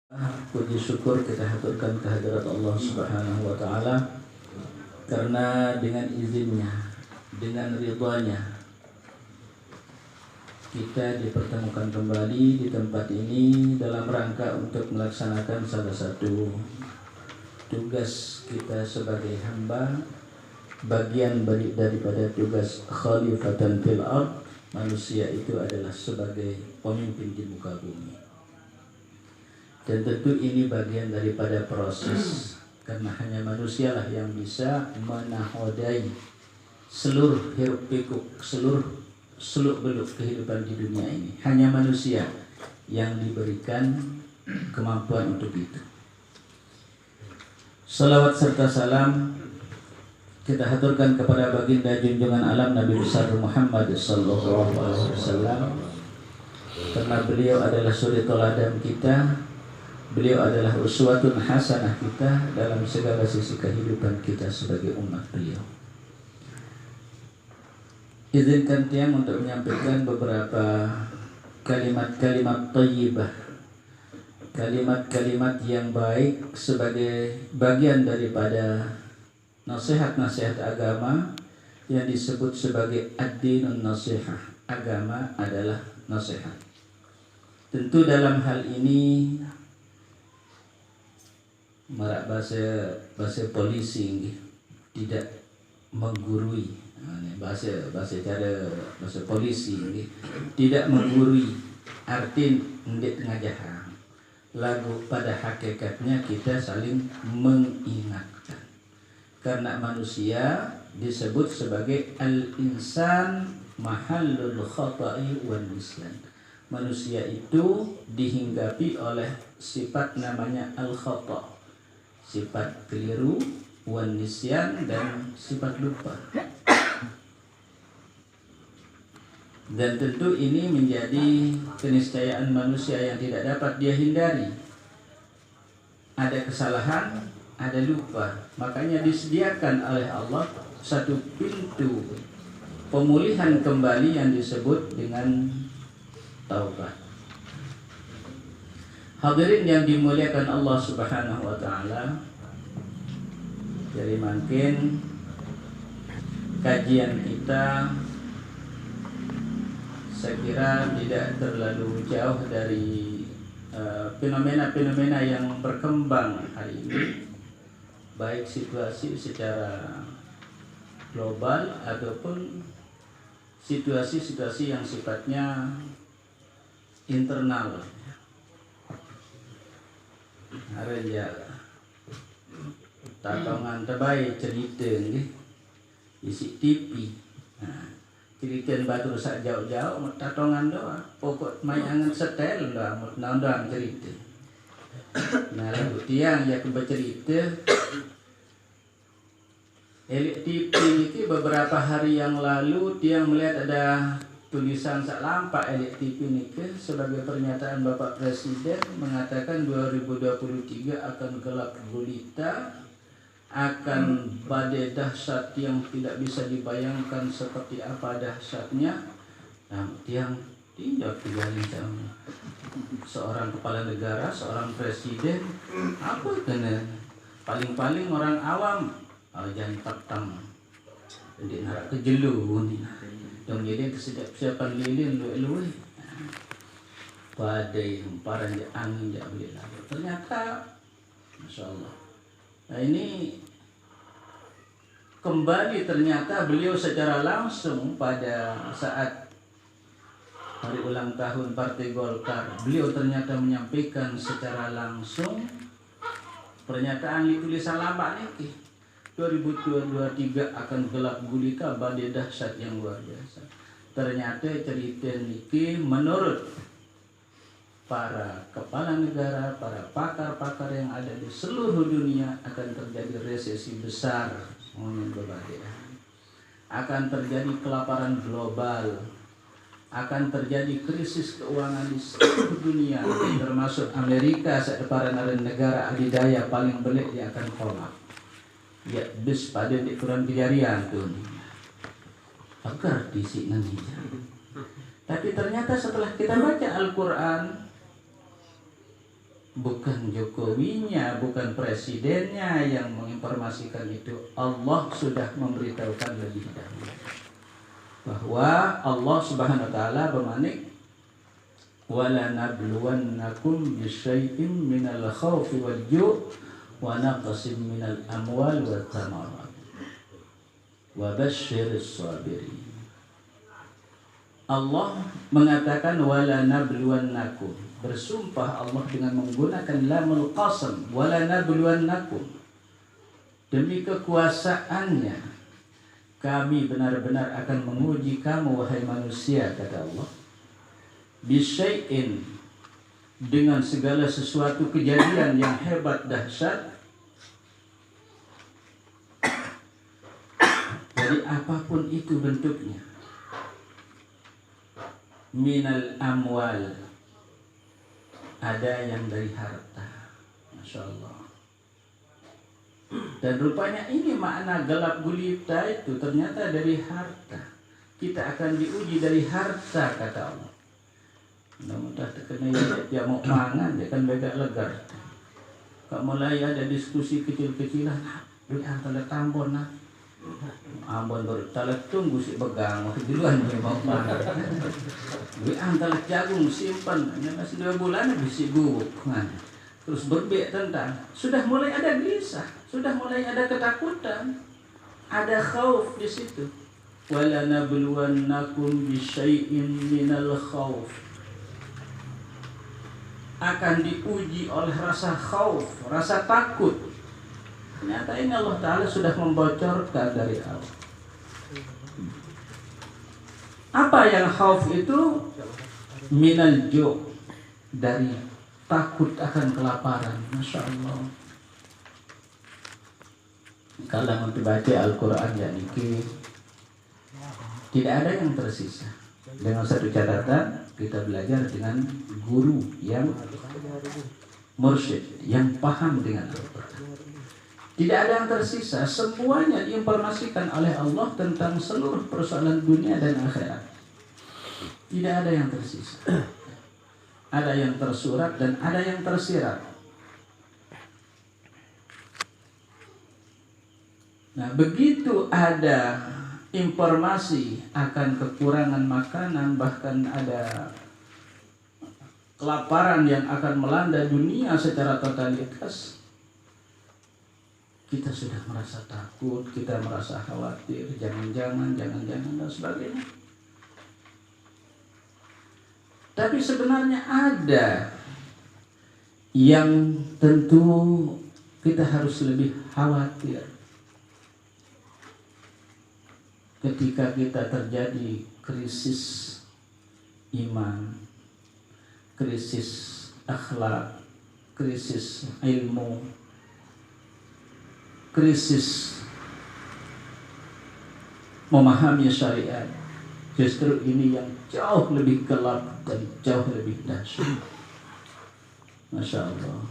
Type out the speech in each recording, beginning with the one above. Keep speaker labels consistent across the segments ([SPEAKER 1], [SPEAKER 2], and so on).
[SPEAKER 1] Puji syukur kita haturkan kehadirat Allah Subhanahu wa taala karena dengan izinnya, dengan ridhanya kita dipertemukan kembali di tempat ini dalam rangka untuk melaksanakan salah satu tugas kita sebagai hamba, bagian daripada tugas khalifatan fil ard. Manusia itu adalah sebagai pemimpin di muka bumi. Dan tentu ini bagian daripada proses, karena hanya manusialah yang bisa menahodai seluruh hiruk pikuk, seluruh seluk beluk kehidupan di dunia ini. Hanya manusia yang diberikan kemampuan untuk itu. Salawat serta salam kita haturkan kepada baginda junjungan alam Nabi besar Muhammad sallallahu alaihi wasallam, karena beliau adalah suri teladan kita. Beliau adalah uswatun hasanah kita dalam segala sisi kehidupan kita sebagai umat beliau. Izinkan tiang untuk menyampaikan beberapa kalimat-kalimat thayyibah, kalimat-kalimat yang baik sebagai bagian daripada nasihat-nasihat agama yang disebut sebagai ad-dinun nasihah. Agama adalah nasihat. Tentu dalam hal ini marak bahasa polisi tidak menggurui, bahasa polisi tidak menggurui, arti ndik ngajah. Lagu pada hakikatnya kita saling mengingatkan, karena manusia disebut sebagai al-insan mahallul khata'i wan nisyan. Manusia itu dihinggapi oleh sifat namanya al-khata', sifat keliru, wan nisyan, dan sifat lupa. Dan tentu ini menjadi keniscayaan manusia yang tidak dapat dia hindari. Ada kesalahan, ada lupa. Makanya disediakan oleh Allah satu pintu pemulihan kembali yang disebut dengan taubat. Hadirin yang dimuliakan Allah Subhanahu wa taala, jadi makin kajian kita saya kira tidak terlalu jauh dari fenomena-fenomena yang berkembang hari ini, baik situasi secara global ataupun situasi-situasi yang sifatnya internal. Ada ya tatongan terbaik cerita ni isi TV. Cerita batu sak jauh-jauh tatongan doa. Pokok mai angan setel doa nonton cerita. Nah, lalu tiang yang bercerita elit TV itu beberapa hari yang lalu tiang melihat ada tulisan sak lampak elit TV ini sebagai pernyataan Bapak Presiden mengatakan 2023 akan gelap gulita, akan badai dahsyat yang tidak bisa dibayangkan seperti apa dahsyatnya. Nah, tiang tidak tinggalin seorang kepala negara, seorang presiden, apa kena paling-paling orang awam jangan petang jadi nak kejelu ni. Dong jadi kesiapan lilin luwe-luwe. Badai hamparan je angin je boleh lalu. Ternyata masya-Allah. Nah, ini kembali ternyata beliau secara langsung pada saat hari ulang tahun Partai Golkar, beliau ternyata menyampaikan secara langsung pernyataan di tulisan lampak ini 2023 akan gelap gulita, badai dahsyat yang luar biasa. Ternyata cerita ini menurut para kepala negara, para pakar-pakar yang ada di seluruh dunia akan terjadi resesi besar, akan terjadi kelaparan global, akan terjadi krisis keuangan di seluruh dunia, termasuk Amerika, para negara adidaya paling belik yang akan kolap. Ya, bis pada di kurang kejarian tu agar disik nanti. Tapi ternyata setelah kita baca Al-Quran, bukan Jokowinya, bukan presidennya yang menginformasikan itu. Allah sudah memberitahukan lebih dahulu bahwa Allah Subhanahu wa taala bermanik wala nabluwannakum bisyai'in minal khaufi wal ju' wa naqsim minal amwal wat thamarat wa basyyiris sabirin. Allah mengatakan wala nabluwannakum, bersumpah Allah dengan menggunakan lamul qasam, wala nabluwannakum, demi kekuasaannya kami benar-benar akan menguji kamu wahai manusia, kata Allah, bisyai'in, dengan segala sesuatu kejadian yang hebat dahsyat, dari apapun itu bentuknya, minal amwal, ada yang dari harta, Masya Allah. Dan rupanya ini makna gelap gulita itu ternyata dari harta. Kita akan diuji dari harta, kata Allah. Mudah-mudahan terkena ya mau mangan, dia kan beda legar. Kak mulai ada diskusi kecil-kecilan, duit antara tambon nah. Ambon baru talak tunggu si begang waktu duluan dia mau mangan. Duit antara jagung simpan, masih 2 bulan bisa gubuk. Terus berbek tentang, sudah mulai ada gelisah, sudah mulai ada ketakutan, ada khauf di situ. Wala nabluwannakum bisyai'in minal khauf, akan diuji oleh rasa khauf, rasa takut. Ternyata ini Allah Ta'ala sudah membocorkan dari awal. Apa yang khauf itu? Minal ju', dari takut akan kelaparan. Masya Allah. Kalau mau dibaca Al-Quran ya niki, tidak ada yang tersisa. Dengan satu catatan, kita belajar dengan guru yang mursyid, yang paham dengan Al-Quran. Tidak ada yang tersisa, semuanya diinformasikan oleh Allah tentang seluruh persoalan dunia dan akhirat. Tidak ada yang tersisa. Ada yang tersurat dan ada yang tersirat. Nah, begitu ada informasi akan kekurangan makanan, bahkan ada kelaparan yang akan melanda dunia secara totalitas, kita sudah merasa takut, kita merasa khawatir, jangan-jangan dan sebagainya. Tapi sebenarnya ada yang tentu kita harus lebih khawatir. Ketika kita terjadi krisis iman, krisis akhlak, krisis ilmu, krisis memahami syariat, justru ini yang jauh lebih gelap dan jauh lebih dahsyat. Masya Allah.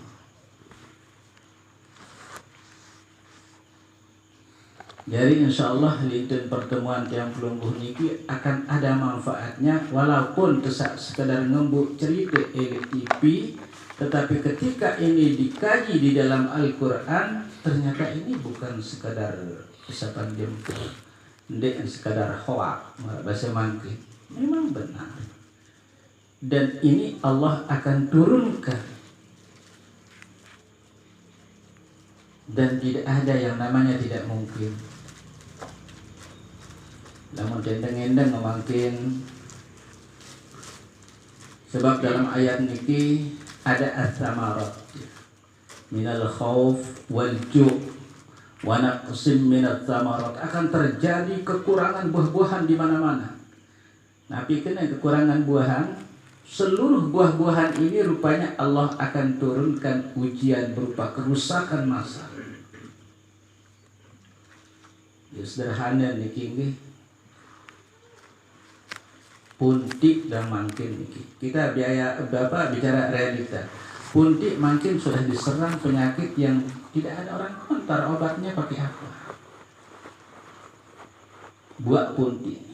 [SPEAKER 1] Jadi insya Allah di pertemuan yang pelungguh niki akan ada manfaatnya, walaupun sekedar ngembuk cerita TV, tetapi ketika ini dikaji di dalam Al-Quran, ternyata ini bukan sekadar isapan jempol, tidak sekadar hoak bahasa mangkrik, memang benar. Dan ini Allah akan turunkan, dan tidak ada yang namanya tidak mungkin. Namun dendeng-dendeng mungkin, sebab dalam ayat niki ada as-samarat minal khauf wal ju' wa naqsim minat samarat, akan terjadi kekurangan buah-buahan di mana-mana. Nah, pikirnya kekurangan buahan, seluruh buah-buahan ini rupanya Allah akan turunkan ujian berupa kerusakan massal. Ya sederhana niki nggih. Puntik dan mangkin niki. Kita bicara realita. Puntik mungkin sudah diserang penyakit yang tidak ada orang komentar obatnya pakai apa. Buat puntik.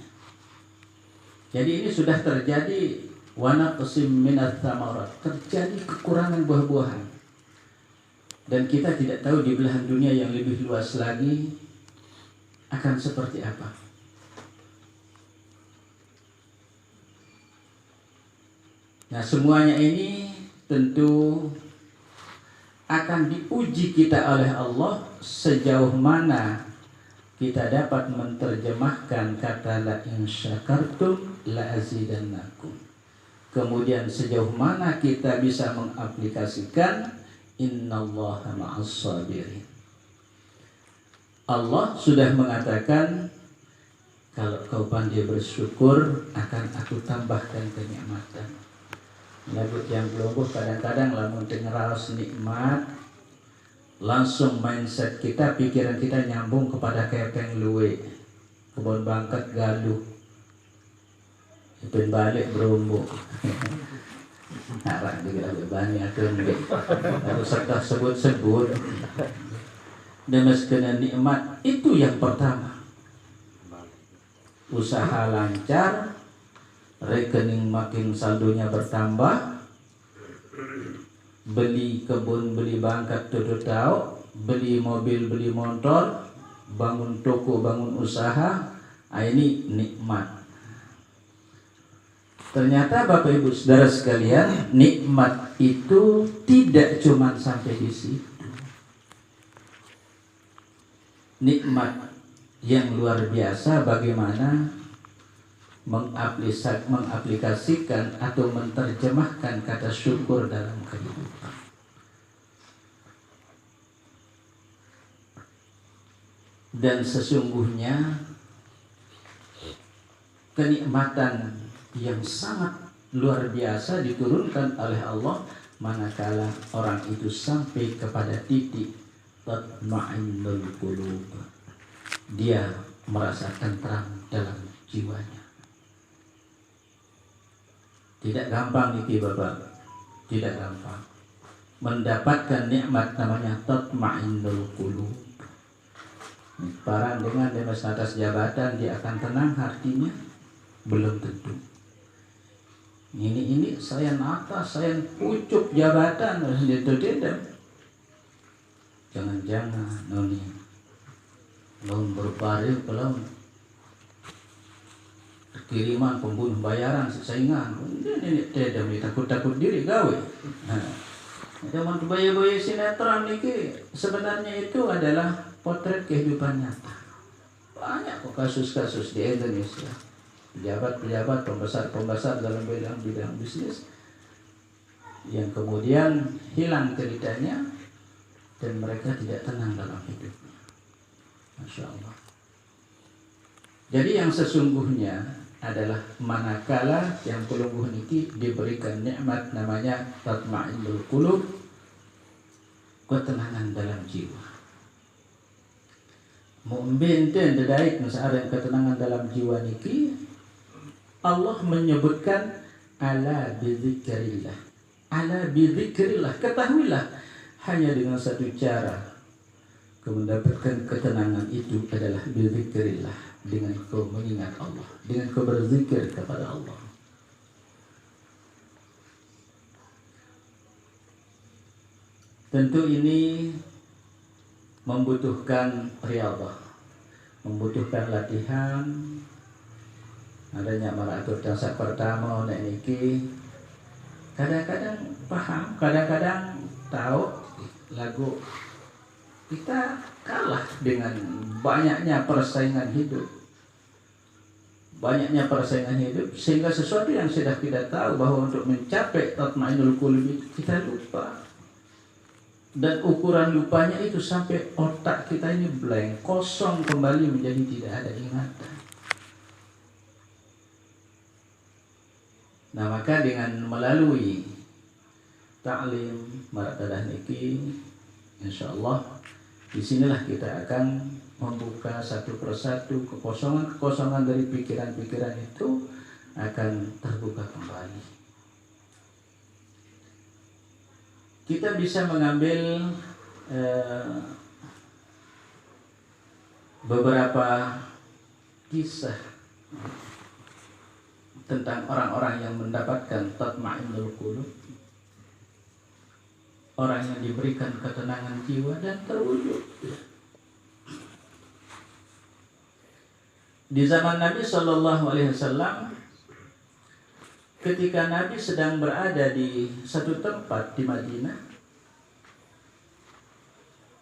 [SPEAKER 1] Jadi ini sudah terjadi wa naqsim minats tsamarat, terjadi kekurangan buah-buahan. Dan kita tidak tahu di belahan dunia yang lebih luas lagi akan seperti apa. Nah, semuanya ini tentu akan diuji kita oleh Allah sejauh mana kita dapat menerjemahkan kata la in syakartum la azidannakum. Kemudian sejauh mana kita bisa mengaplikasikan innallaha ma'as sabirin. Allah sudah mengatakan, kalau kau pandai bersyukur akan aku tambahkan kenikmatan. Nyabut yang belum kadang-kadang lamun ngeraos nikmat, langsung mindset kita, pikiran kita nyambung kepada kepeng luwe, kebun bangkat galuh, ipin balik berumbu. Harap juga bani akan harus serta sebut-sebut. Demikian nikmat itu yang pertama. Usaha lancar, rekening makin saldonya bertambah, beli kebun, beli bangkat tutup tahu, beli mobil, beli motor, bangun toko, bangun usaha, ini nikmat. Ternyata Bapak Ibu Saudara sekalian, nikmat itu tidak cuma sampai di situ. Nikmat yang luar biasa bagaimana mengaplikasikan atau menerjemahkan kata syukur dalam kehidupan. Dan sesungguhnya kenikmatan yang sangat luar biasa diturunkan oleh Allah manakala orang itu sampai kepada titik tatma'innul qulub. Dia merasa tentram dalam jiwanya. Tidak gampang nih Bapak, tidak gampang mendapatkan nikmat namanya tatma'innul qulub. Barang dengan demes atas jabatan dia akan tenang hatinya, belum tentu. Ini saya nata, saya pucuk jabatan, itu tidak. Jangan-jangan noni laun berbaring kalau kiriman pembunuh bayaran saingan, ini tidak takut diri gawe. Nah, zaman bayar-bayar sinetron ini sebenarnya itu adalah potret kehidupan nyata. Banyak kasus-kasus di Indonesia. Pejabat-pejabat, pembesar-pembesar dalam bidang bisnis yang kemudian hilang ceritanya dan mereka tidak tenang dalam hidupnya. Masya Allah. Jadi yang sesungguhnya adalah manakala yang pelungguh niki diberikan nikmat namanya tatma'innul qulub, ketenangan dalam jiwa. Mu'min dan dedaik masalah ketenangan dalam jiwa niki, Allah menyebutkan ala bidzikrillah. Ala bidzikrillah, ketahuilah hanya dengan satu cara kau mendapatkan ketenangan itu adalah bidzikrillah, dengan kau mengingat Allah, dengan kau berzikir kepada Allah. Tentu ini membutuhkan riyadhah, membutuhkan latihan. Adanya maratur dansa pertama nek niki kadang-kadang paham, kadang-kadang tahu lagu. Kita kalah dengan banyaknya persaingan hidup. Banyaknya persaingan hidup sehingga sesuatu yang sudah kita tahu bahwa untuk mencapai tatma'innul qulub kita lupa. Dan ukuran lupanya itu sampai otak kita ini blank, kosong kembali menjadi tidak ada ingatan. Nah, maka dengan melalui ta'lim martadah niki, insyaallah disinilah kita akan membuka satu persatu kekosongan dari pikiran-pikiran itu akan terbuka kembali. Kita bisa mengambil beberapa kisah tentang orang-orang yang mendapatkan tatma'innul qulub, orang yang diberikan ketenangan jiwa dan terwujud. Di zaman Nabi SAW, ketika Nabi sedang berada di satu tempat di Madinah,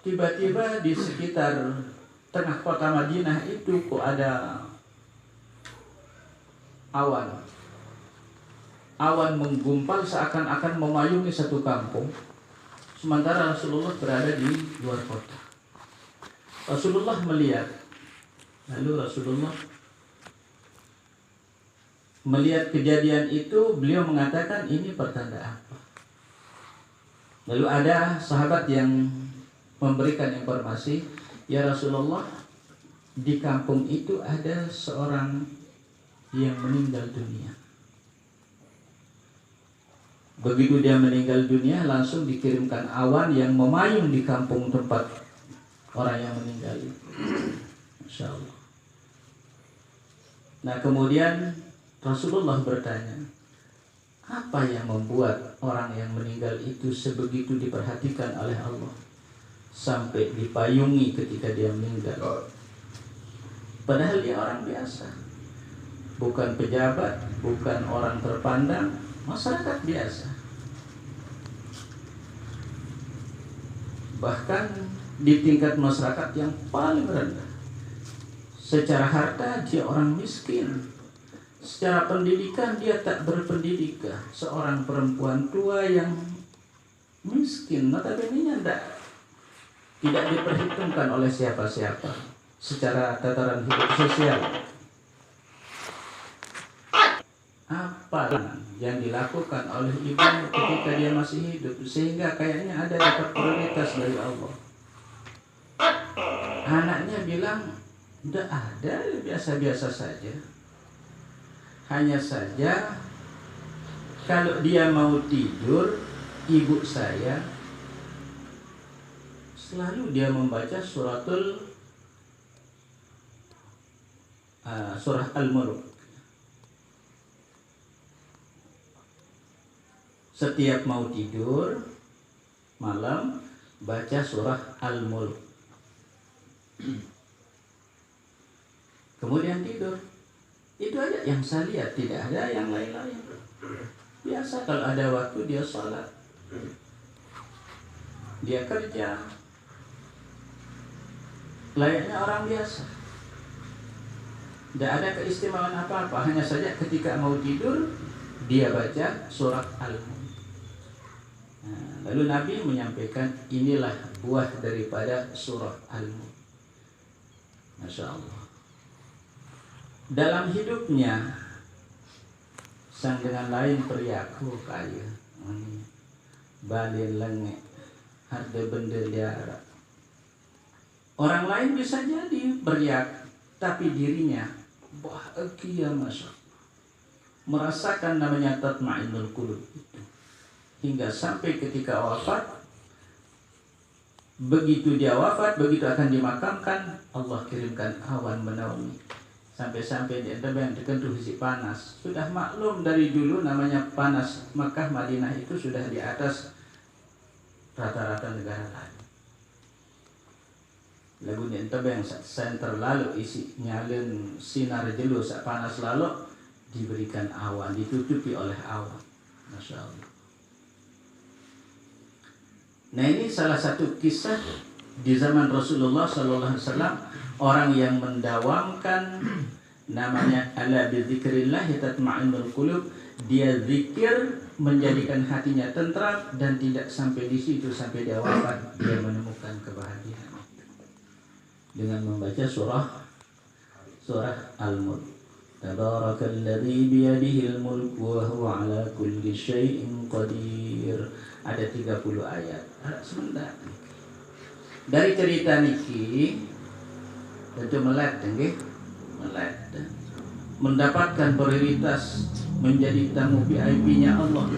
[SPEAKER 1] tiba-tiba di sekitar tengah kota Madinah itu kok ada awan menggumpal seakan-akan memayungi satu kampung, sementara Rasulullah berada di luar kota. Rasulullah melihat, lalu Rasulullah melihat kejadian itu, beliau mengatakan, ini pertanda apa? Lalu ada sahabat yang memberikan informasi, ya Rasulullah, di kampung itu ada seorang yang meninggal dunia. Begitu dia meninggal dunia, langsung dikirimkan awan yang memayung di kampung tempat orang yang meninggal itu. Masya Allah. Nah, kemudian Rasulullah bertanya, apa yang membuat orang yang meninggal itu sebegitu diperhatikan oleh Allah sampai dipayungi ketika dia meninggal? Padahal dia orang biasa, bukan pejabat, bukan orang terpandang, masyarakat biasa. Bahkan di tingkat masyarakat yang paling rendah. Secara harta dia orang miskin, secara pendidikan dia tak berpendidikan. Seorang perempuan tua yang miskin, notabene tidak diperhitungkan oleh siapa-siapa secara tataran hidup sosial. Apa yang dilakukan oleh ibu ketika dia masih hidup sehingga kayaknya ada dapat prioritas dari Allah? Anaknya bilang, tidak ada, biasa-biasa saja. Hanya saja kalau dia mau tidur, ibu saya selalu dia membaca surah Al-Mulk. Setiap mau tidur malam baca surah Al-Mulk. Kemudian tidur. Itu aja yang saya lihat, tidak ada yang lain-lain. Biasa kalau ada waktu dia sholat, dia kerja, layaknya orang biasa. Tidak ada keistimewaan apa-apa, hanya saja ketika mau tidur dia baca surat Al-Mulk. Nah, lalu Nabi menyampaikan, inilah buah daripada surat Al-Mulk. Masya Allah. Dalam hidupnya sang dengan lain periaku kaya balin lengek harta benda liara. Orang lain bisa jadi beriak, tapi dirinya bahagia, masya Allah, merasakan namanya tatma'innul qulub itu. Hingga sampai ketika wafat, begitu dia wafat, begitu akan dimakamkan, Allah kirimkan awan menaungi. Sampai-sampai di Entebeng dikentuh si panas. Sudah maklum dari dulu namanya panas. Makkah, Madinah itu sudah di atas rata-rata negara lain. Lagu di Entebeng center lalu isi nyalin sinar jelu sak panas lalu diberikan awan, ditutupi oleh awan. Masya Allah. Nah, ini salah satu kisah di zaman Rasulullah SAW. Orang yang mendawamkan namanya ala bidzikrillah tatma'innul qulub, dia zikir menjadikan hatinya tentram dan tidak sampai di situ, sampai dia wafat dia menemukan kebahagiaan dengan membaca surah Al-Mulk. Tabarakalladzi biyadihil mulk wa huwa ala kulli syai'in qadir. Ada 30 ayat. Sebentar. Dari cerita niki tentu melek, mendapatkan prioritas menjadi tamu VIP-nya Allah.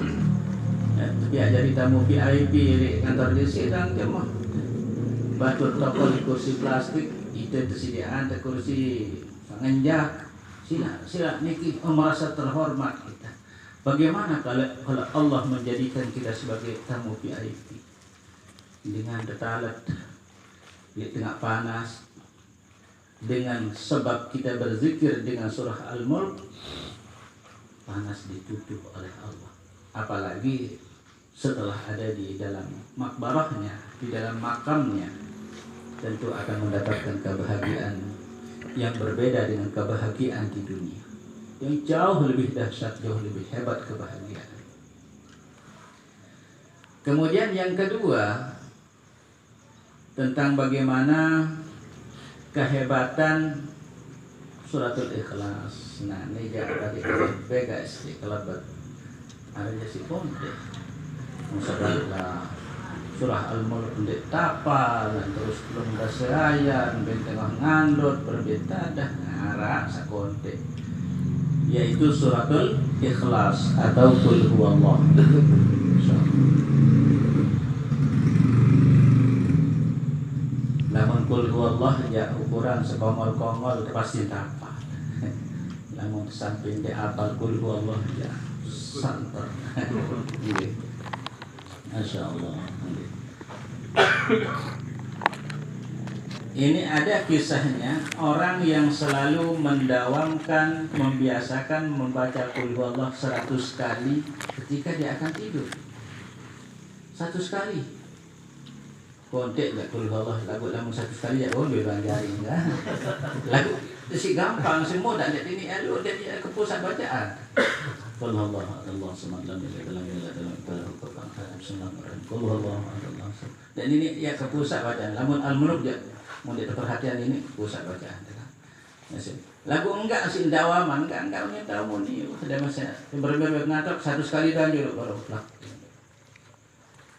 [SPEAKER 1] Tapi jadi tamu VIP di kantor di sedang cuma batu toko di kursi plastik itu tersediaan kursi pengenjak Sila niki merasa terhormat kita. Bagaimana kalau Allah menjadikan kita sebagai tamu VIP dengan tetalat di tengah panas, dengan sebab kita berzikir dengan surah Al-Mulk, panas ditutup oleh Allah. Apalagi setelah ada di dalam makbarahnya, di dalam makamnya, tentu akan mendapatkan kebahagiaan yang berbeda dengan kebahagiaan di dunia, yang jauh lebih dahsyat, jauh lebih hebat kebahagiaan. Kemudian yang kedua, tentang bagaimana kehebatan suratul Ikhlas. Nah, ini jangan tadi guys, kelabat ada si ponte musabalah surah Al-Mulk ndek tapal terus belum daserayan bentengah ngandot berbetadah ngara sakonte, yaitu suratul Ikhlas atau qul huwallah. Lamun qul huwallah ya ukuran sekongol-kongol pasti tapal. Lamun sampai di apal qul huwallah ya santer. Masya Allah. Ini ada kisahnya orang yang selalu mendawamkan, membiasakan membaca qul huwallah 100 kali ketika dia akan tidur. 100 kali. Kontek gak qul huwallah lagu lamun 100 kali ya boleh banjarin kan. Lagu si gampang semua dan ini elu dia ke pusat bacaan. Qul huwallahu Allah samad lam yalid walam yulad walam yakul lahu kufuwan ahad. Qul huwallahu Allah. Dan ini ya ke pusat bacaan. Lamun Al-Mulk dia mau dia perhatian ini pusat bacaan. Lagu enggak sih dawaman enggak punya tahu nih sudah masa berber ngatok 100 kali dan dulu baru plak.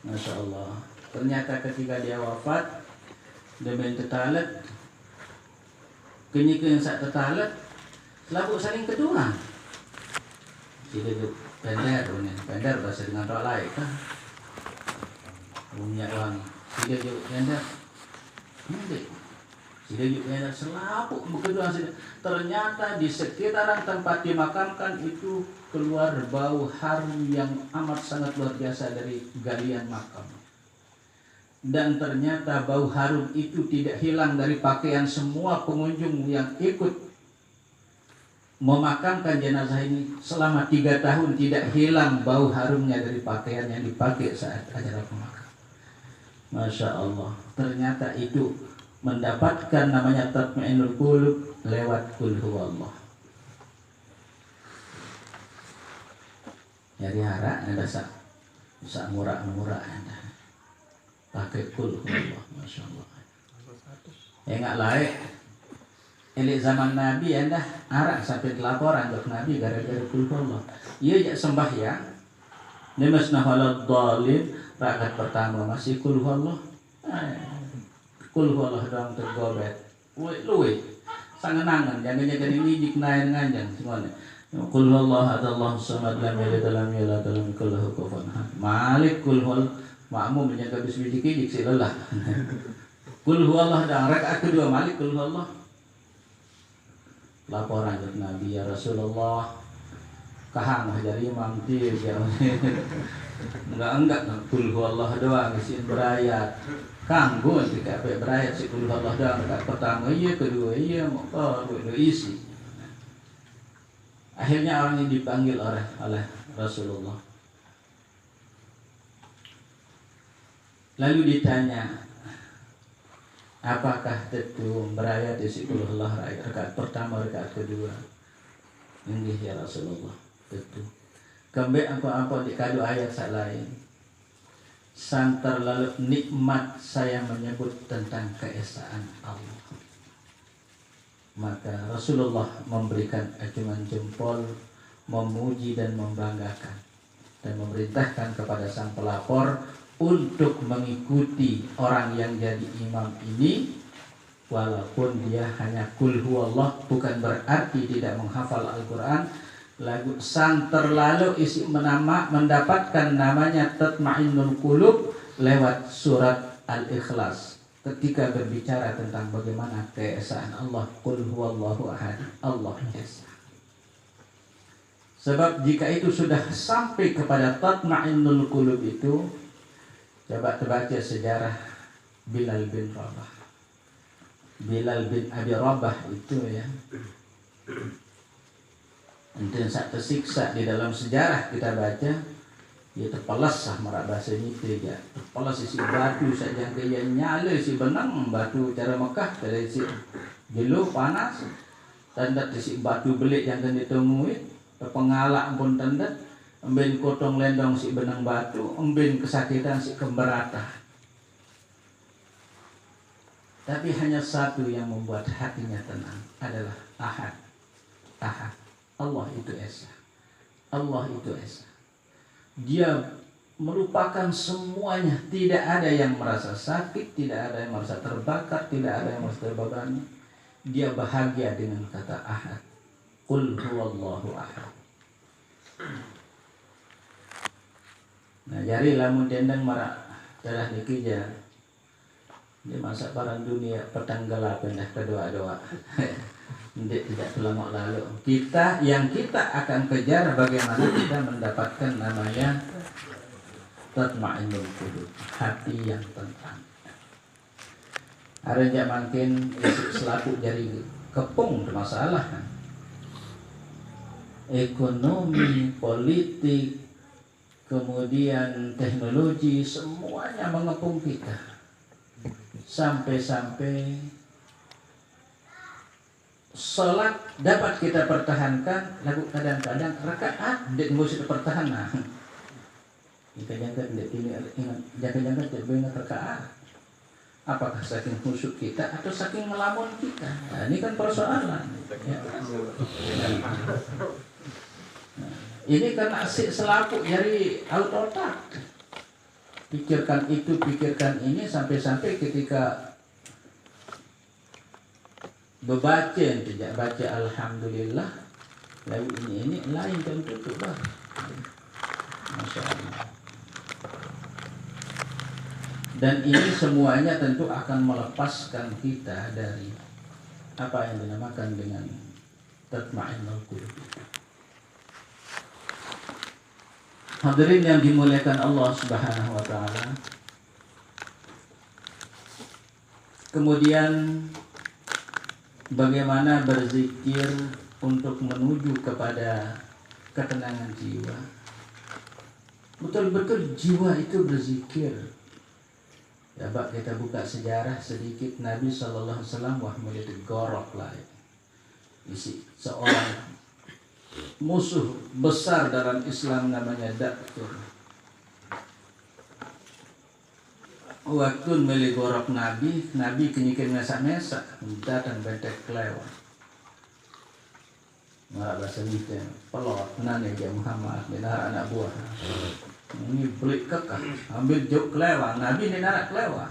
[SPEAKER 1] Masya Allah. Ternyata ketika dia wafat demi tetalet kenyikeun sak tetalet lagu saling kedua. Sila juk pendar bahasa dengan roh lain kan. Punya orang sila juk pendar. Sila juk pendar selapuk kedua sila. Ternyata di sekitaran tempat dimakamkan itu keluar bau harum yang amat sangat luar biasa dari galian makam. Dan ternyata bau harum itu tidak hilang dari pakaian semua pengunjung yang ikut memakamkan jenazah ini selama 3 tahun, tidak hilang bau harumnya dari pakaian yang dipakai saat acara pemakaman. Masya Allah, ternyata itu mendapatkan namanya tatmainul qulub lewat qul huwallah. Jadi harap ada sak murah-murah ada pakai qul huwallah, masya Allah. Enggak lain. Elik zaman Nabi anda arak sampai laporan untuk Nabi gara-gara qul huwallah. Ia jak sembahyang. Nemasna halal dhalim rakaat pertama masih qul huwallah. Qul huwallah doang tergobet. Luwe sangenangan jangan-jangan ini dikenain nganjang semuanya. Qul huwallahu ahad samad lam yalid walam yulad walam yakul lahu kufuwan ahad. Malik qul huwallah makmum menjaga bismillah si lelah. Qul huwallah dan rakaat kedua Malik qul huwallah. Laporan ke Nabi, ya Rasulullah kahang dari imam dia enggak qul huwallah doang isi berayat kanggo ketika berayat si qul huwallah doang rakaat pertama iya kedua iya mau isi. Akhirnya orang ini dipanggil oleh Rasulullah. Lalu ditanya, apakah tentu berayat di sikulullah rakaat pertama rakaat kedua? Ini ya Rasulullah tentu. Kembali apa di kado ayat saya lain. Santar lalu nikmat saya menyebut tentang keesaan Allah. Maka Rasulullah memberikan acungan jempol, memuji dan membanggakan, dan memerintahkan kepada sang pelapor untuk mengikuti orang yang jadi imam ini, walaupun dia hanya qul huwallah, bukan berarti tidak menghafal Al-Quran. Lagu sang terlalu isi mendapatkan namanya tatmainul qulub lewat surat Al-Ikhlas ketika berbicara tentang bagaimana keesaan Allah. Qul huwallahu ahad, Allah esa. Sebab jika itu sudah sampai kepada tatma'innul qulub itu, coba terbaca sejarah Bilal bin Rabah. Bilal bin Abi Rabah itu ya, itu yang saat tersiksa di dalam sejarah kita baca, dia terpelas sah merak bahasa ini dia terpelas isi batu saja dia nyala si benang batu cara Mekah dari si jelu panas tanda isi batu belik yang akan ditemui pengalak pun tanda embin kotong lendong si benang batu embin kesakitan si kemberata. Tapi hanya satu yang membuat hatinya tenang adalah Ahad. Allah itu Esa. Allah itu Esa. Dia melupakan semuanya. Tidak ada yang merasa sakit, tidak ada yang merasa terbakar, tidak ada yang merasa terbebani. Dia bahagia dengan kata Ahad. Qul huwallahu ahad. Nah, jari lamun dendeng marak darah dikija. Dia masak barang dunia petang gelap dah kedua-dua. Tidak terlalu lalu. Yang kita akan kejar bagaimana kita mendapatkan namanya tatma'innul qulub, hati yang tenang. Ada yang makin selaku jari kepung masalah. Ekonomi, politik, kemudian teknologi semuanya mengepung kita. Sampai-sampai sholat dapat kita pertahankan, lalu kadang-kadang rakaat tidak mesti pertahanan. Jangan-jangan tidak ingat rakaat. Apakah saking khusyuk kita atau saking ngelamun kita? Nah, ini kan persoalan. Ya. Nah, ini karena selaku dari autotak. Pikirkan itu, pikirkan ini, sampai-sampai ketika berbaca yang tidak baca alhamdulillah, lalu ini lain tentu bah. Masya Allah. Dan ini semuanya tentu akan melepaskan kita dari apa yang dinamakan dengan tatma'innul qulub. Hadirin yang dimuliakan Allah Subhanahu wa taala. Kemudian bagaimana berzikir untuk menuju kepada ketenangan jiwa. Betul-betul jiwa itu berzikir. Ya, Pak, kita buka sejarah sedikit. Nabi sallallahu alaihi wasallam wahmul gorok lah. Isi seorang musuh besar dalam Islam namanya Daktur. Waktu meligorok Nabi kenyikin mesak-mesak datang bentek kelewat. Marah bahasa Indonesia, pelot nane dia Muhammad benar anak buah. Ini beli kekah, ambil jok kelewat. Nabi ini narak kelewat.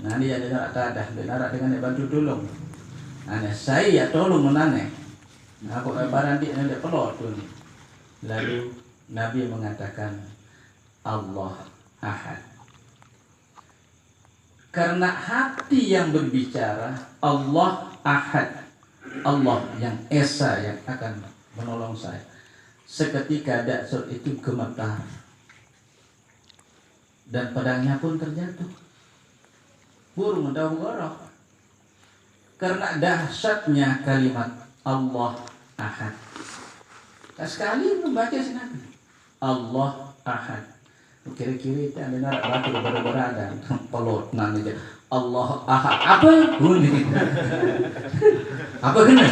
[SPEAKER 1] Nah dia narak tadah, benar dengan bantu tolong. Aneh saya tolong menaneh. Nah, aku barang dia ada pelot tuh. Lalu Nabi mengatakan Allah Ahad. Karena hati yang berbicara Allah Ahad, Allah yang Esa yang akan menolong saya. Seketika Daktur itu gemetar dan pedangnya pun terjatuh. Burung daun gorok. Karena dahsyatnya kalimat Allah Ahad. Sekali membaca Nabi Allah Ahad. Kira-kira itu ada narak batu berada pelot nanti Allah Ahad. Apa bunyi? Apa kena?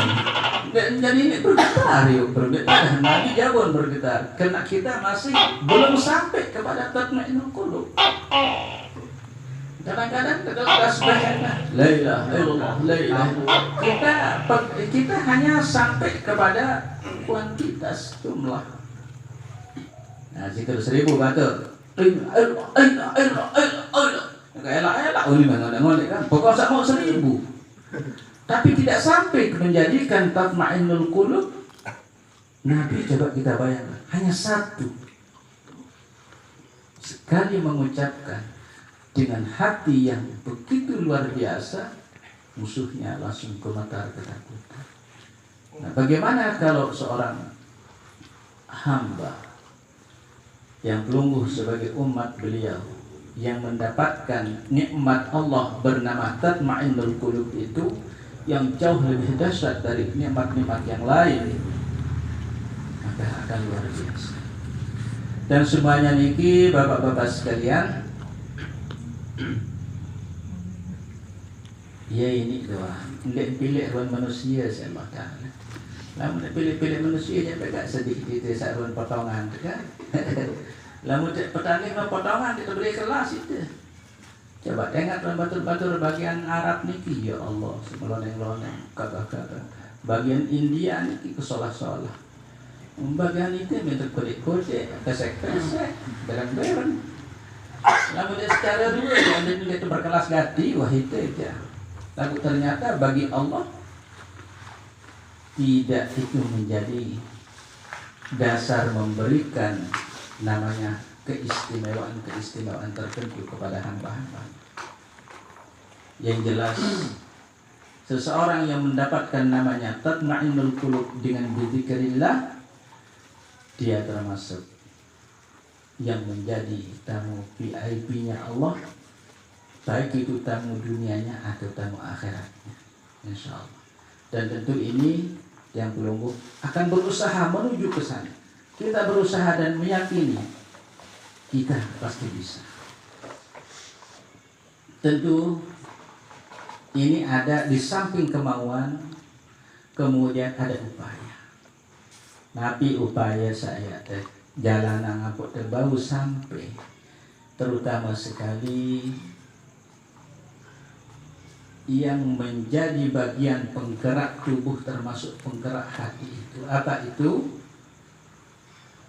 [SPEAKER 1] Jadi ini bergetar yuk, bergetar. Nabi jawab bergetar. Karena kita masih belum sampai kepada tatma'innul qulub. Kadang-kadang kita subhanallah, la ilaha illallah, la ilaha illallah. Kita hanya sampai kepada kuantitas jumlah. Nah, zikir 1000 batur. Elak-elak ini ngomong kan. Pokok sak mau 1000. Tapi tidak sampai menjadikan tatma'innul qulub. Nabi coba kita bayangkan, hanya satu. Sekali mengucapkan dengan hati yang begitu luar biasa, musuhnya langsung gemetar ketakutan. Nah, bagaimana kalau seorang hamba yang pelungguh sebagai umat beliau yang mendapatkan nikmat Allah bernama tatma'innul qulub itu yang jauh lebih dahsyat dari nikmat-nikmat yang lain, maka akan luar biasa. Dan semuanya niki bapak-bapak sekalian, ya ini doa. Nggak pilih ruang manusia saya makan. Lamun pilih-pilih manusia je tak sedih kita sarun potongan kan. Lamun petani mah potongan kita beri kelas itu. Coba tengok dalam batur-batur bagian Arab niki, ya Allah, semeloneng-loneng, kagak-kagak. Bagian India niki kesolah-solah. Bagian itu minta kulit-kulit, kesek-kesek, berang-berang. Lamun dia secara dua yang dia itu berkelas gati, wah itu aja. Tapi ternyata bagi Allah tidak itu menjadi dasar memberikan namanya keistimewaan tertentu kepada hamba-hamba. Yang jelas seseorang yang mendapatkan namanya tatma'innul qulub dengan dzikrillah, dia termasuk yang menjadi tamu VIP-nya Allah, baik itu tamu dunianya atau tamu akhiratnya, insya Allah. Dan tentu ini yang pelungguh akan berusaha menuju ke sana. Kita berusaha dan meyakini kita pasti bisa. Tentu ini ada di samping kemauan, kemudian ada upaya. Tapi upaya saya jalanan ngapuk terbau sampai, terutama sekali yang menjadi bagian penggerak tubuh termasuk penggerak hati itu. Apa itu?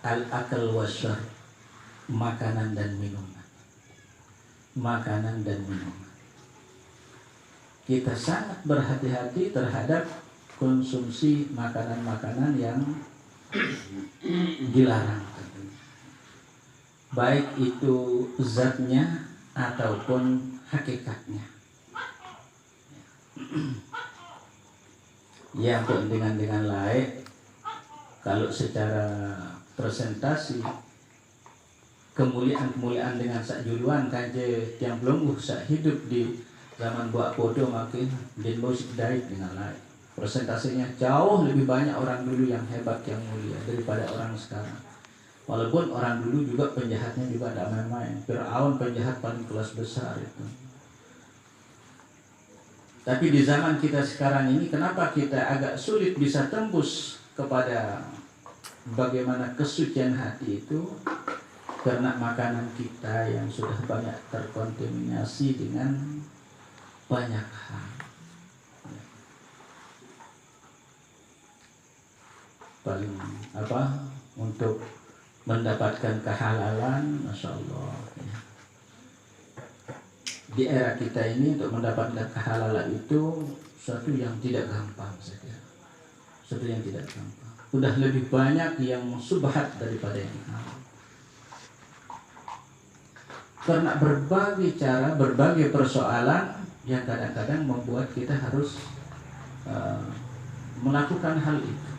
[SPEAKER 1] Al-akal wasyar, makanan dan minuman. Makanan dan minuman. Kita sangat berhati-hati terhadap konsumsi makanan-makanan yang dilarang. Baik itu zatnya ataupun hakikatnya. Ya, dengan lain, kalau secara presentasi kemuliaan dengan sak juluan kanje yang belum sak hidup di zaman buat bodoh makin din musik daik dengan lain. Presentasinya jauh lebih banyak orang dulu yang hebat yang mulia daripada orang sekarang. Walaupun orang dulu juga penjahatnya juga tidak main-main. Fir'aun penjahat paling kelas besar itu. Tapi di zaman kita sekarang ini, kenapa kita agak sulit bisa tembus kepada bagaimana kesucian hati itu? Karena makanan kita yang sudah banyak terkontaminasi dengan banyak hal. Paling untuk mendapatkan kehalalan, Masya Allah. Di era kita ini untuk mendapatkan kehalalan itu suatu yang tidak gampang saja. Suatu yang tidak gampang. Udah lebih banyak yang subhat daripada yang halal. Karena berbagai cara, berbagai persoalan yang kadang-kadang membuat kita harus melakukan hal itu.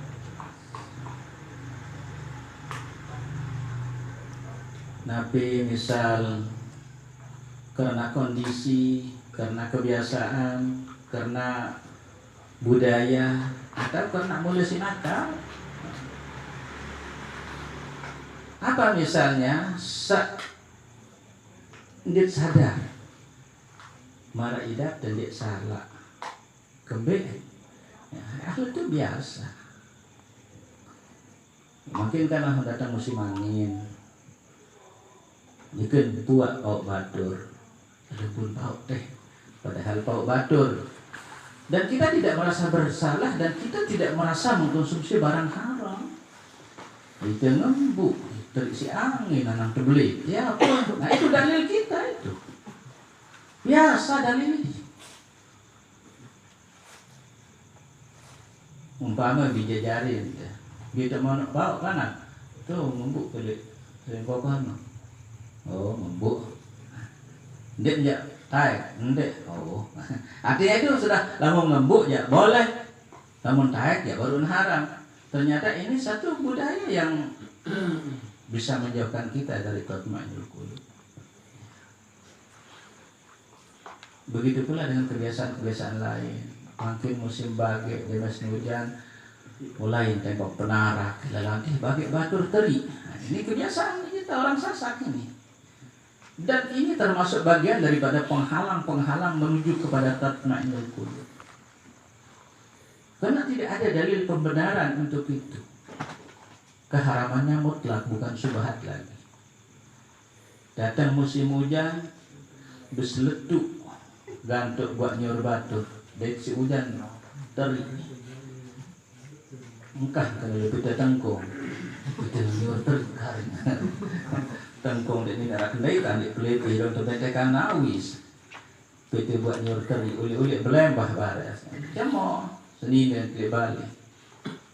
[SPEAKER 1] Nabi misal karena kondisi, karena kebiasaan, karena budaya, atau karena mulai sinakal. Apa misalnya dia sadar marah idap dan dia salah kembali ya, itu biasa. Mungkin karena datang musim angin, mungkin buat pauk batur, ada pun pauk teh, padahal pauk batur. Dan kita tidak merasa bersalah dan kita tidak merasa mengkonsumsi barang haram. Itu ngembuk, terisi angin, nanang terbeli. Ya apa? Nah itu dalil kita itu. Biasa dalil ini. Umpama dijajarin, ya. Kita mau nak bawa kanan, tuh ngembuk pelik, sering kokohan. Oh ngembuk, ndek taik, ndek. Oh, artinya itu sudah lama ngembuk ya boleh Namun taek ya baru haram. Ternyata ini satu budaya yang bisa menjauhkan kita dari tatma'inul qulub. Begitu pula dengan kebiasaan-kebiasaan lain. Makin musim bage, musim hujan, mulai tembok penarak, lalu bage batur teri. Nah, ini kebiasaan kita orang Sasak ini. Dan ini termasuk bagian daripada penghalang-penghalang menuju kepada tatma'inul qulub. Karena tidak ada dalil pembenaran untuk itu. Keharamannya mutlak, bukan syubhat lagi. Datang musim hujan, besletuk, gantuk buat nyur batur, dek si hujan teri. Engkah kalau lebih tengkong, kita nyur teri karena tengkong ini nak kendai kan di peliti dong tetekan nawis. Kita buat nyur teri, uli-uli belembah baras. Cemo Senin dan balik.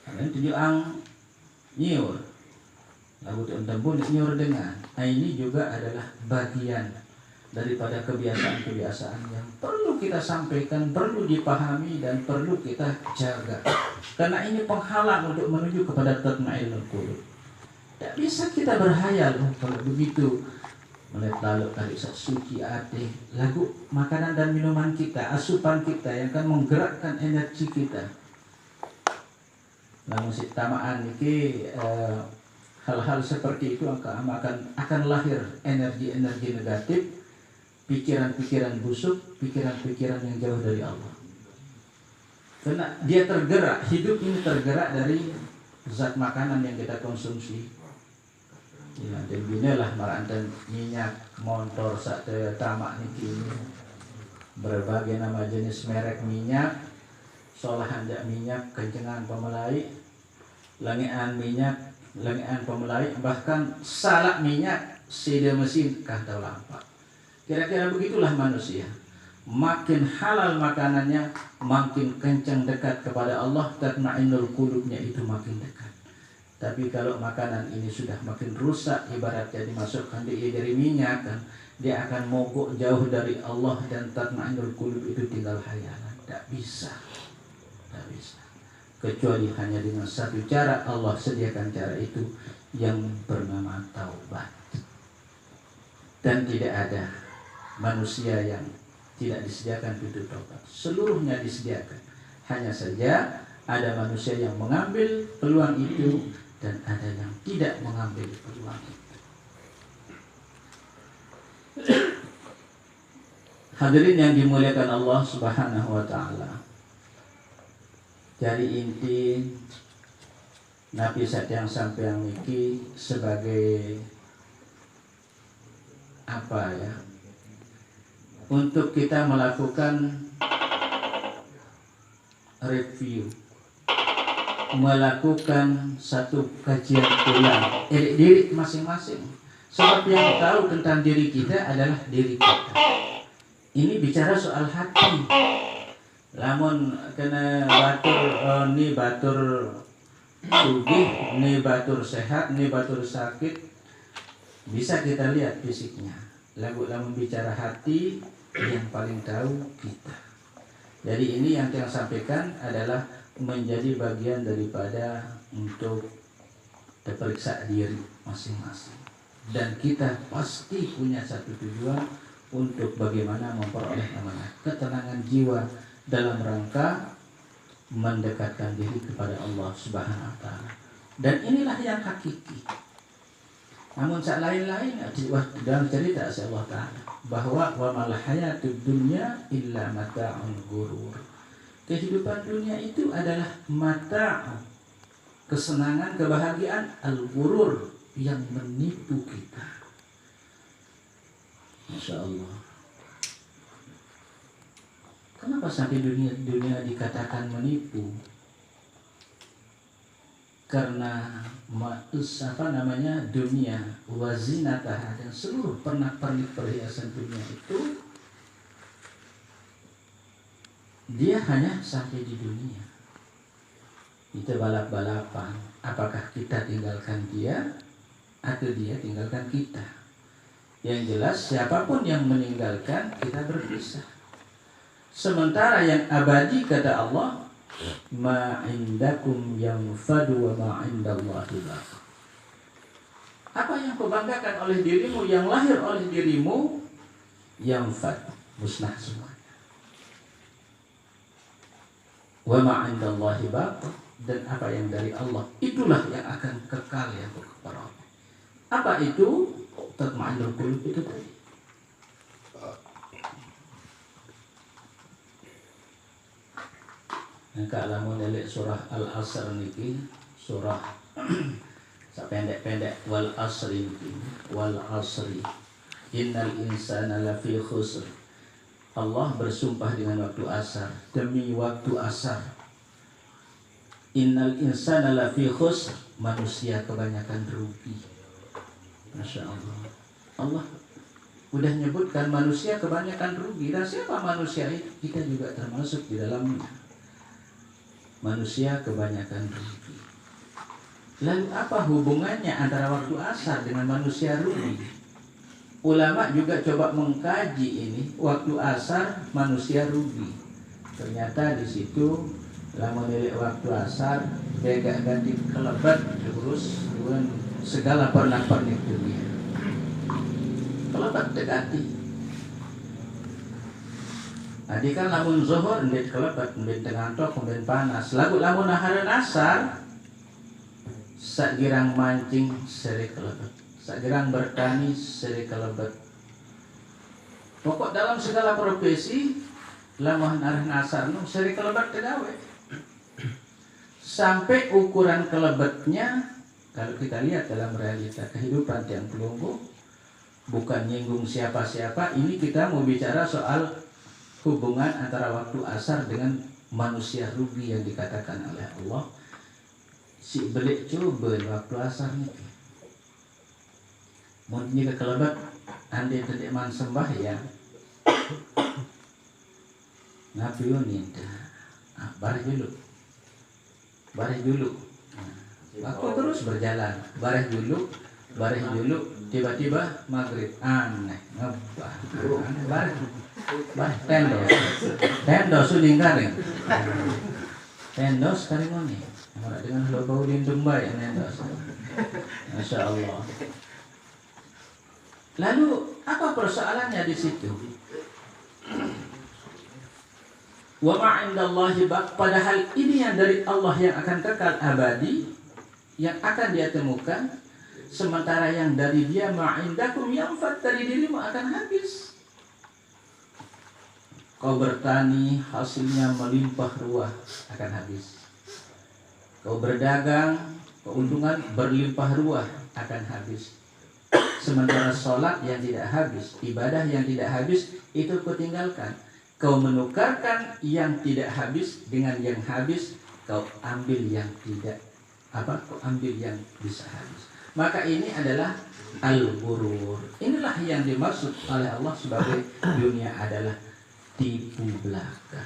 [SPEAKER 1] Kalian tujuh ang nyur. Lalu tembun nyur dengan. Nah ini juga adalah bagian daripada kebiasaan-kebiasaan yang perlu kita sampaikan, perlu dipahami dan perlu kita jaga. Karena ini penghalang untuk menuju kepada tatma'inul qulub. Tidak bisa kita berhayal kalau begitu. Melihat lalu tadi suci ate, lagu makanan dan minuman kita, asupan kita yang akan menggerakkan energi kita. Namun si tamaan ini hal-hal seperti itu akan lahir energi-energi negatif, pikiran-pikiran busuk, pikiran-pikiran yang jauh dari Allah. Karena dia tergerak, hidup ini tergerak dari zat makanan yang kita konsumsi. Ya, dan inilah marantan minyak motor saat tamak niki berbagai nama jenis merek minyak, solahan jak minyak, kencengan pemelai, langian minyak, langian pemelai, bahkan salak minyak, sida mesin kantau lampak. Kira-kira begitulah manusia. Makin halal makanannya, makin kencang dekat kepada Allah, tatma'inul qulubnya itu makin dekat. Tapi kalau makanan ini sudah makin rusak, ibaratnya dimasukkan dari minyak, kan, dia akan mogok jauh dari Allah dan tatma'inul qulub itu tinggal hayalan. Tak bisa. Kecuali hanya dengan satu cara, Allah sediakan cara itu yang bernama taubat. Dan tidak ada manusia yang tidak disediakan pintu taubat. Seluruhnya disediakan. Hanya saja ada manusia yang mengambil peluang itu dan ada yang tidak mengambil peluang itu. Hadirin yang dimuliakan Allah Subhanahu wa ta'ala. Jadi inti Nabi Satyang Sampeang Niki sebagai apa ya? Untuk kita melakukan review, melakukan satu kajian ulang diri masing-masing. Sebab yang tahu tentang diri kita adalah diri kita. Ini bicara soal hati. Lamun kena batur ni batur sugih, ni batur sehat, ni batur sakit, bisa kita lihat fisiknya. Lamun bicara hati, yang paling tahu kita. Jadi ini yang saya sampaikan adalah menjadi bagian daripada untuk terperiksa diri masing-masing. Dan kita pasti punya satu tujuan untuk bagaimana memperoleh namanya ketenangan jiwa dalam rangka mendekatkan diri kepada Allah Subhanahu wa ta'ala. Dan inilah yang hakiki. Namun saat lain-lain dalam cerita Allah Ta'ala bahwa wa mal hayatud dunya illa mata'un ghurur. Kehidupan dunia itu adalah mata, kesenangan, kebahagiaan al-ghurur yang menipu kita. Masya Allah. Kenapa sampai dunia dikatakan menipu? Karena dunia wazinatah dan seluruh pernak-pernik perhiasan dunia itu dia hanya sampai di dunia. Kita balap-balapan, apakah kita tinggalkan dia atau dia tinggalkan kita. Yang jelas siapapun yang meninggalkan, kita berpisah. Sementara yang abadi kata Allah ma indakum yanfadu wa ma indallahi baq. Apa yang kau banggakan oleh dirimu, yang lahir oleh dirimu, yanfad, musnah semuanya. Wa ma indallahi baq, dan apa yang dari Allah itulah yang akan kekal, yang kekal. Apa itu? Tatma'innul qulub itu tadi. Maka lamun elek surah Al-Asr niki, surah sapendek-pendek wal asri niki, wal asri innal insana lafi khusr. Allah bersumpah dengan waktu asar, demi waktu asar. Innal insana lafi khusr, manusia kebanyakan rugi. Masya Allah. Allah udah nyebutkan manusia kebanyakan rugi. Dan siapa manusia itu? Kita juga termasuk di dalamnya. Manusia kebanyakan rugi. Lalu apa hubungannya antara waktu asar dengan manusia rugi? Ulama juga coba mengkaji ini, waktu asar manusia rugi. Ternyata di situ lama milik waktu asar bega ganti kelebat terus segala pernak-pernik dunia. Kelebat dekati. Adi kan lamun zuhur ndek kelebat, ndek ngantuk, ndek panas. Lamun nahareun asar sakirang mancing seri kelebat. Sakirang bertani seri kelebat. Pokok dalam segala profesi lamun nahareun asar nu seri kelebat tegawe. Sampai ukuran kelebatnya kalau kita lihat dalam realita kehidupan tiang pelunggu, bukan nyinggung siapa-siapa, ini kita mau bicara soal hubungan antara waktu asar dengan manusia rugi yang dikatakan oleh Allah. Si belik coba waktu asar ini. Mungkin ke kelebat, ande tadi man sembah ya. Ngapiun ini, barih dulu. Waktu terus berjalan, bareh dulu, tiba-tiba maghrib, aneh, ngebah, bareh, tendos suning karing, tendos karimoni, dengan bau lindung baik, tendos, masya Allah. Lalu apa persoalannya di situ? Wa ma indallahi baq, padahal ini yang dari Allah yang akan kekal abadi, yang akan dia temukan, sementara yang dari dia ma'indakum yanfad, dari dirimu akan habis. Kau bertani hasilnya melimpah ruah, akan habis. Kau berdagang keuntungan berlimpah ruah, akan habis. Sementara sholat yang tidak habis, ibadah yang tidak habis, itu kau tinggalkan. Kau menukarkan yang tidak habis dengan yang habis, kau ambil yang tidak kau ambil yang bisa habis. Maka ini adalah al-ghurur. Inilah yang dimaksud oleh Allah sebagai dunia adalah tipu belaka.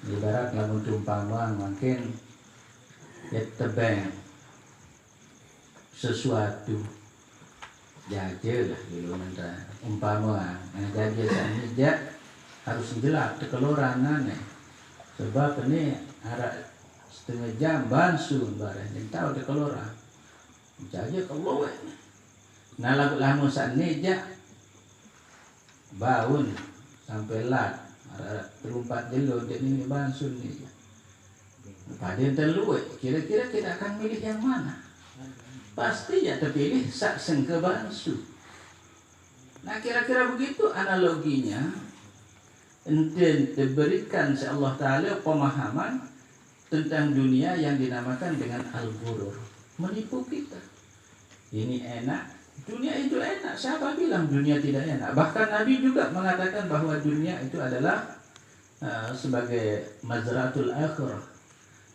[SPEAKER 1] Ibarat lamun umpama makin ya tebeng sesuatu jajel lah dulu nanti umpama jajel sanija harus jelak tekeluran aneh. Sebab ini ada setengah jam bansun barang yang tahu de kelora jaja keluar nah lamun sanija baun sampai lat ada terumpat jelo jadi ini bansun nih pada terluwe kira-kira kita akan milih yang mana? Pasti ya terpilih sak sengke bansu. Nah kira-kira begitu analoginya. Enten diberikan oleh Allah Ta'ala pemahaman tentang dunia yang dinamakan dengan al-ghurur, menipu kita. Ini enak, dunia itu enak. Siapa bilang dunia tidak enak? Bahkan Nabi juga mengatakan bahwa dunia itu adalah sebagai mazratul akhirah.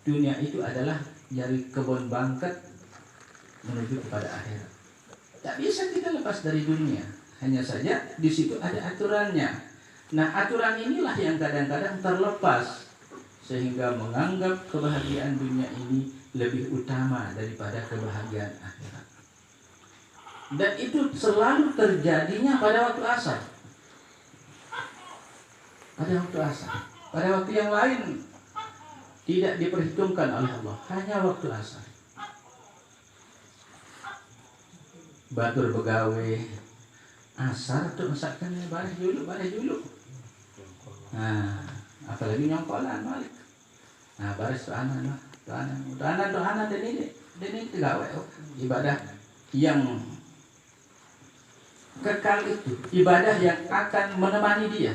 [SPEAKER 1] Dunia itu adalah dari kebun bangkat menuju kepada akhirat. Tak bisa kita lepas dari dunia. Hanya saja di situ ada aturannya. Nah aturan inilah yang kadang-kadang terlepas sehingga menganggap kebahagiaan dunia ini lebih utama daripada kebahagiaan akhirat. Dan itu selalu terjadinya pada waktu asar. Pada waktu asar. Pada waktu yang lain tidak diperhitungkan oleh Allah, hanya waktu asar. Batur begawe asar tuh masakannya bareh dulu. Nah, apalagi nyongkolan balik. Nah, baris tuh anak dan ini tegawe ibadah yang kekal itu, ibadah yang akan menemani dia.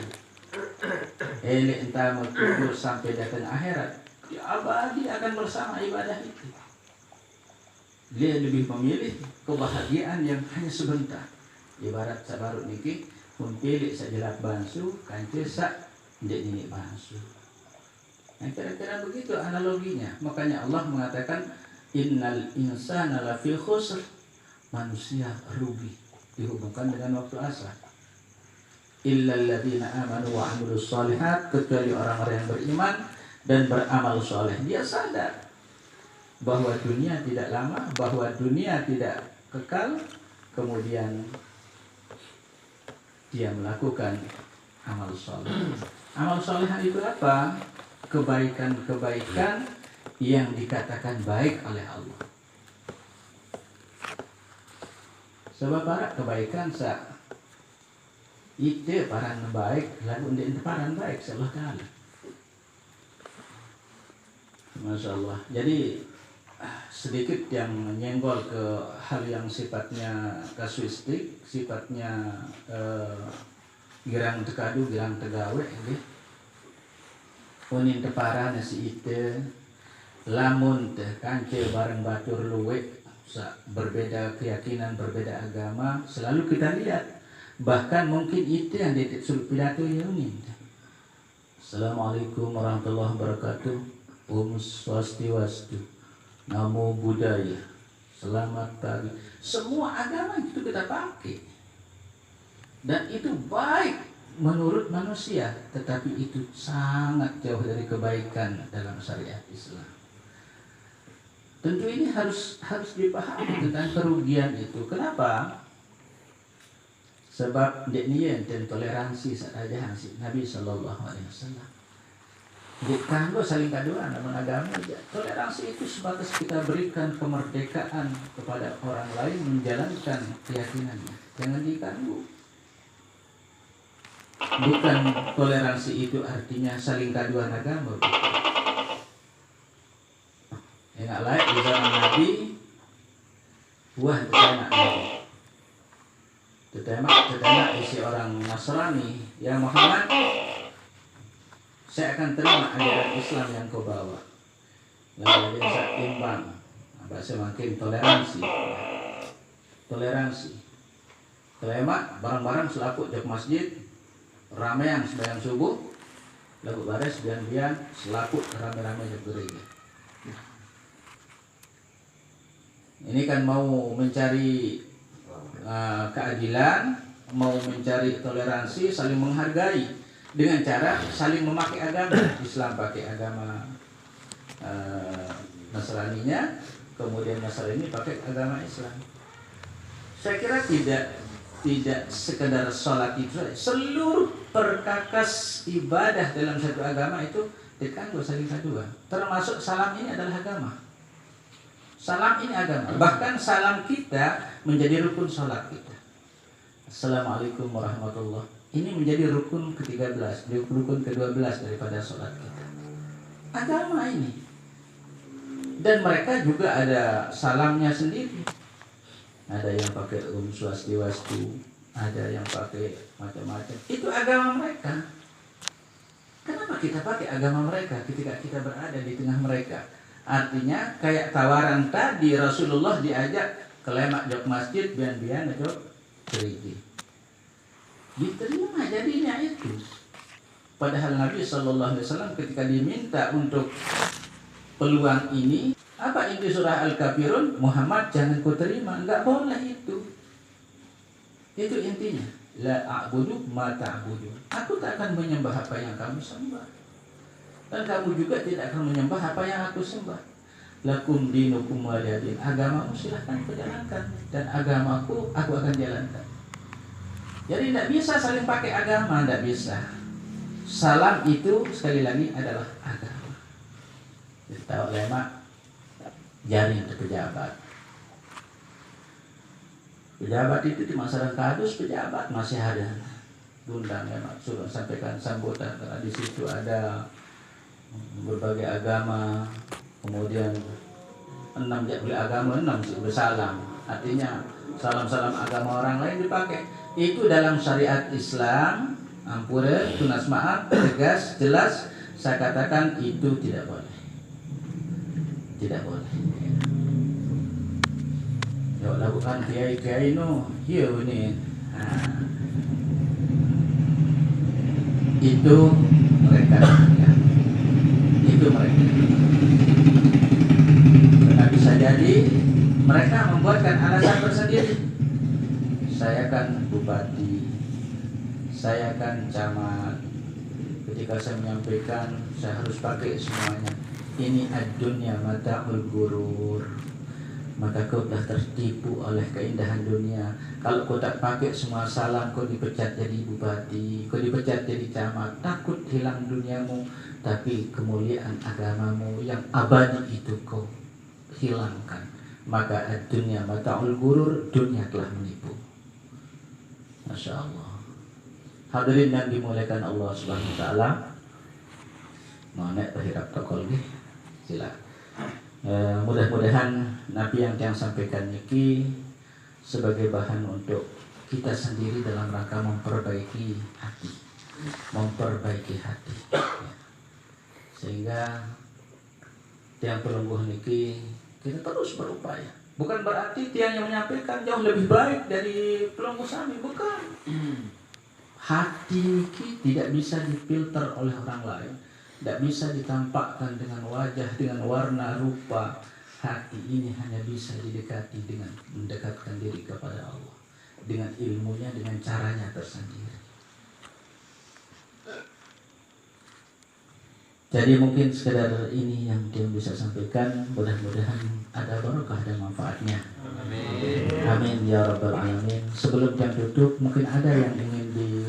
[SPEAKER 1] Entah mau sampai datang akhirat, dia abadi akan bersama ibadah itu. Dia lebih memilih kebahagiaan yang hanya sebentar. Ibarat sabarut niki pun pilih sajelak bansu kancil sak ndek nini bansu. Nah, kira-kira begitu analoginya. Makanya Allah mengatakan innal insana lafil khusr, manusia rugi, dihubungkan dengan waktu asar. Illal ladzina amanu wa 'amilus shalihat, kecuali orang-orang yang beriman dan beramal soleh. Dia sadar bahwa dunia tidak lama, bahwa dunia tidak kekal, kemudian dia melakukan amal soleh. Amal solehan itu apa? Kebaikan-kebaikan yang dikatakan baik oleh Allah. Sebab para kebaikan itu paran baik, lalu untuk paran baik Allah Ta'ala. Masya Allah. Jadi sedikit yang menyenggol ke hal yang sifatnya kasuistik, sifatnya girang tekadu, girang tegawe, unin tepara nasi ite, lamun teh kancil bareng batur luwe, berbeda keyakinan, berbeda agama, selalu kita lihat. Bahkan mungkin itu yang dititip pidato ini. Assalamualaikum warahmatullahi wabarakatuh. Om Swastiwastu. Namo Buddhaya. Selamat pagi. Semua agama itu kita pakai. Dan itu baik menurut manusia, tetapi itu sangat jauh dari kebaikan dalam syariat Islam. Tentu ini harus dipahami tentang kerugian itu. Kenapa? Sebab dia dan toleransi saja Nabi Sallallahu Alaihi Wasallam. Kalau saling kaduan dalam agama, toleransi itu sebatas kita berikan kemerdekaan kepada orang lain menjalankan keyakinannya. Jangan diganggu. Bukan toleransi itu artinya saling kaduan agama. Yang lain di zaman Nabi, buah anak Nabi. Tetema isi orang Nasrani, ya Muhammad, saya akan terima ajaran Islam yang kau bawa. Lalu dia saya timbang, semakin toleransi. Telema barang-barang selaput jok masjid, ramean sembahyang subuh, lagu baris bian selaput rame-rame jok gereja. Ini kan mau mencari keadilan, mau mencari toleransi, saling menghargai dengan cara saling memakai agama. Islam pakai agama Nasraninya, kemudian Nasrani pakai agama Islam. Saya kira tidak sekedar sholat itu saja. Seluruh perkakas ibadah dalam satu agama itu dikandung saling kaduan. Termasuk salam ini adalah agama. Salam ini agama. Bahkan salam kita menjadi rukun sholat kita. Assalamualaikum warahmatullahi. Ini menjadi rukun ke-13, rukun ke-12 daripada sholat kita. Agama ini. Dan mereka juga ada salamnya sendiri. Ada yang pakai Swastiwastu, ada yang pakai macam-macam. Itu agama mereka. Kenapa kita pakai agama mereka ketika kita berada di tengah mereka? Artinya kayak tawaran tadi, Rasulullah diajak ke lemak jok masjid, bian-bian jok gereja. Diterima jadinya itu. Padahal Nabi Sallallahu Alaihi Wasallam ketika diminta untuk peluang ini, apa inti surah Al-Kafirun? Muhammad jangan kau terima, enggak boleh itu. Itu intinya. La a'budu ma ta'budu. Aku tak akan menyembah apa yang kamu sembah. Dan kamu juga tidak akan menyembah apa yang aku sembah. Lakum dinukum waliyadin. Agamamu silahkan kau jalankan, dan agamaku aku akan jalankan. Jadi tidak bisa saling pakai agama, tidak bisa. Salam itu sekali lagi adalah agama. Kita ulama jaring ke pejabat. Pejabat itu di masa kardus, pejabat masih ada. Undang ya maksud sampaikan sambutan karena di situ ada berbagai agama, kemudian 6 agama 6 sih bersalam. Artinya salam-salam agama orang lain dipakai. Itu dalam syariat Islam, ampure, tunas maaf, tegas, jelas, saya katakan itu tidak boleh. Tidak boleh. Ya lakukan kiai-kiai no, hiu nih. Itu mereka ya. Itu mereka. Karena bisa jadi mereka membuatkan alasan tersendiri. Saya kan bupati, saya kan camat. Ketika saya menyampaikan, saya harus pakai semuanya. Ini ad-dunya mata'ul gurur. Maka kau telah tertipu oleh keindahan dunia. Kalau kau tak pakai semua salam, kau dipecat jadi bupati, kau dipecat jadi camat. Takut hilang duniamu, tapi kemuliaan agamamu yang abadi itu kau hilangkan. Maka ad-dunya mata'ul gurur, dunia telah menipu. Masya Allah. Hadirin yang dimuliakan Allah Subhanahu Wa Taala. Mau naik terhadap tokol ni, sila. Mudah-mudahan Nabi yang sampaikan niki sebagai bahan untuk kita sendiri dalam rangka memperbaiki hati, sehingga tiang pelungguh niki kita terus berupaya. Bukan berarti tiang yang menyampaikan jauh lebih baik dari pelungguh sami, bukan. Hati niki tidak bisa difilter oleh orang lain. Tidak bisa ditampakkan dengan wajah, dengan warna, rupa. Hati ini hanya bisa didekati dengan mendekatkan diri kepada Allah. Dengan ilmunya, dengan caranya tersendiri. Jadi mungkin sekedar ini yang dia bisa sampaikan. Mudah-mudahan ada barokah dan manfaatnya. Amin. Amin ya rabbal alamin. Sebelum jam tutup, mungkin ada yang ingin